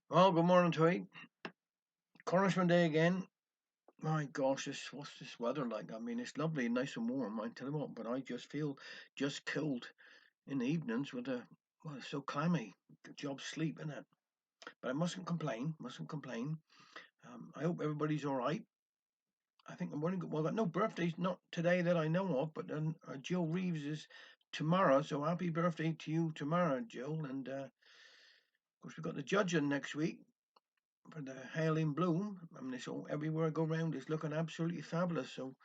Well, good morning to you. Cornishman Day again. My gosh, what's this weather like? I mean, it's lovely, nice and warm. I tell you what, but I just feel just killed in the evenings with it's so clammy. The job sleep, innit? But I mustn't complain. Mustn't complain. I hope everybody's all right. I think I'm going to. Well, got no birthdays, not today that I know of, but then Jill Reeves is tomorrow. So happy birthday to you tomorrow, Jill. And of course, we've got the judging next week for the Hail in Bloom. I mean, so everywhere I go round, it's looking absolutely fabulous. So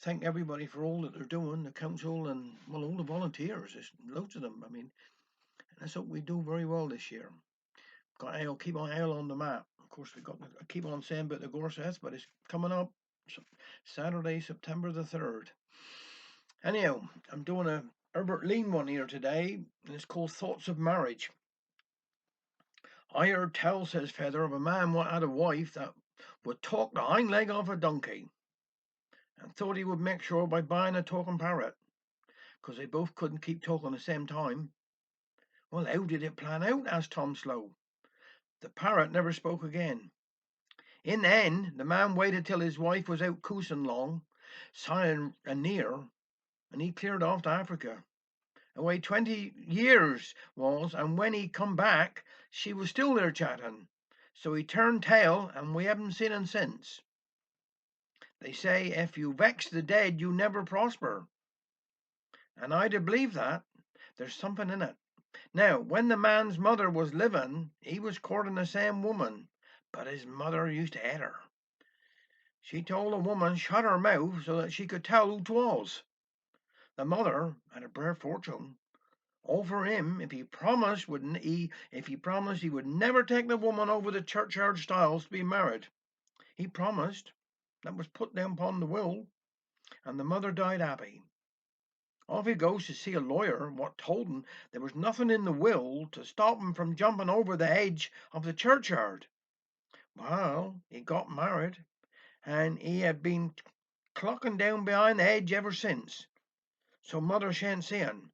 thank everybody for all that they're doing, the council and well, all the volunteers. There's loads of them. I mean, let's hope we do very well this year. Got Ale, keep on Ale on the map. Of course, we got. I keep on saying about the Gorseth, but it's coming up Saturday, September the 3rd. Anyhow, I'm doing a Herbert Lean one here today, and it's called Thoughts of Marriage. I heard tell, says Feather, of a man what had a wife that would talk the hind leg off a donkey, and thought he would make sure by buying a talking parrot, 'cause they both couldn't keep talking at the same time. Well, how did it plan out? Asked Tom Slow. The parrot never spoke again. In the end, the man waited till his wife was out coosin' long, sighing and near, and he cleared off to Africa. Away 20 years was, and when he come back, she was still there chatting. So he turned tail, and we haven't seen him since. They say if you vex the dead, you never prosper. And I do believe that. There's something in it. Now, when the man's mother was living, he was courting the same woman, but his mother used to hate her. She told the woman shut her mouth so that she could tell who 'twas. The mother had a bare fortune, all for him if he promised he would never take the woman over the churchyard stiles to be married. He promised. That was put down upon the will, and the mother died happy. Off he goes to see a lawyer, what told him there was nothing in the will to stop him from jumping over the hedge of the churchyard. Well, he got married, and he had been clocking down behind the hedge ever since, so mother shan't see him.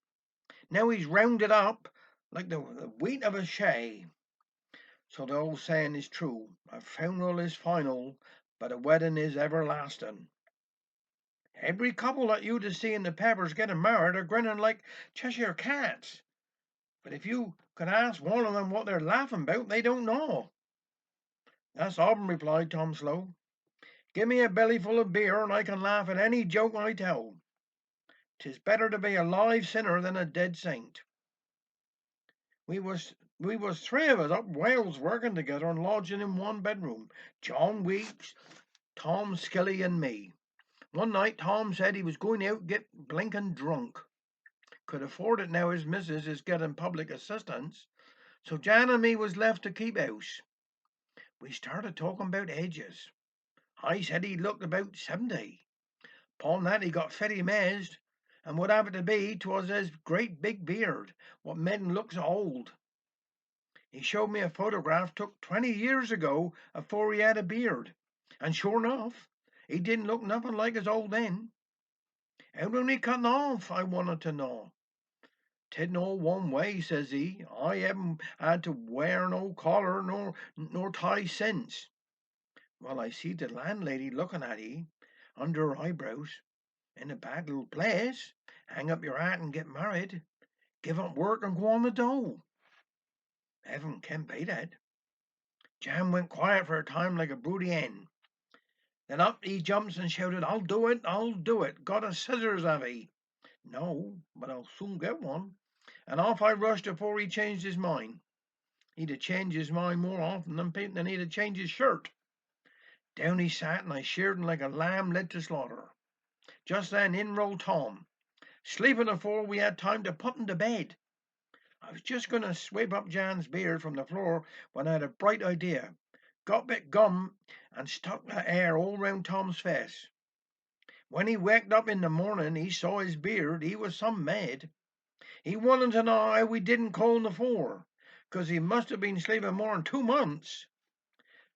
Now he's rounded up like the wheat of a shay. So the old saying is true: a funeral is final, but a wedding is everlasting. Every couple that you to see in the papers getting married are grinning like Cheshire cats. But if you could ask one of them what they're laughing about, they don't know. That's Auburn, replied Tom Slow. Give me a bellyful of beer, and I can laugh at any joke I tell. 'Tis better to be a live sinner than a dead saint. We was three of us up Wales working together and lodging in one bedroom. John Weeks, Tom Skilly, and me. One night Tom said he was going out get blinking drunk. Could afford it now his missus is getting public assistance. So Jan and me was left to keep house. We started talking about ages. I said he looked about 70. Upon that he got fetty mazed, and what happened to be 'twas his great big beard, what made him look so old. He showed me a photograph took 20 years ago afore he had a beard, and sure enough, he didn't look nothing like as old then. How did he cut off? I wanted to know. "'Tidn't all one way," says he. "I haven't had to wear no collar nor tie since." Well, I see the landlady looking at ye, under her eyebrows. In a bad little place. Hang up your hat and get married. Give up work and go on the dole. Heaven can pay that. Jan went quiet for a time like a broody hen. Then up he jumps and shouted, "I'll do it, I'll do it. Got a scissors, have he?" "No, but I'll soon get one." And off I rushed afore he changed his mind. He'd have changed his mind more often than he'd have changed his shirt. Down he sat, and I sheared him like a lamb led to slaughter. Just then in rolled Tom, sleeping afore we had time to put him to bed. I was just going to sweep up Jan's beard from the floor when I had a bright idea. Got bit gum and stuck the air all round Tom's face. When he waked up in the morning, he saw his beard. He was some mad. He wanted to know how we didn't call him afore, 'cause he must have been sleeping more'n 2 months.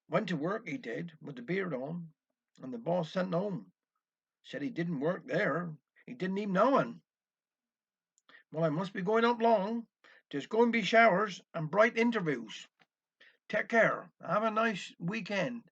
Went to work, he did, with the beard on, and the boss sent home. Said he didn't work there. He didn't even know him. Well, I must be going up long. There's going to be showers and bright interviews. Take care. Have a nice weekend.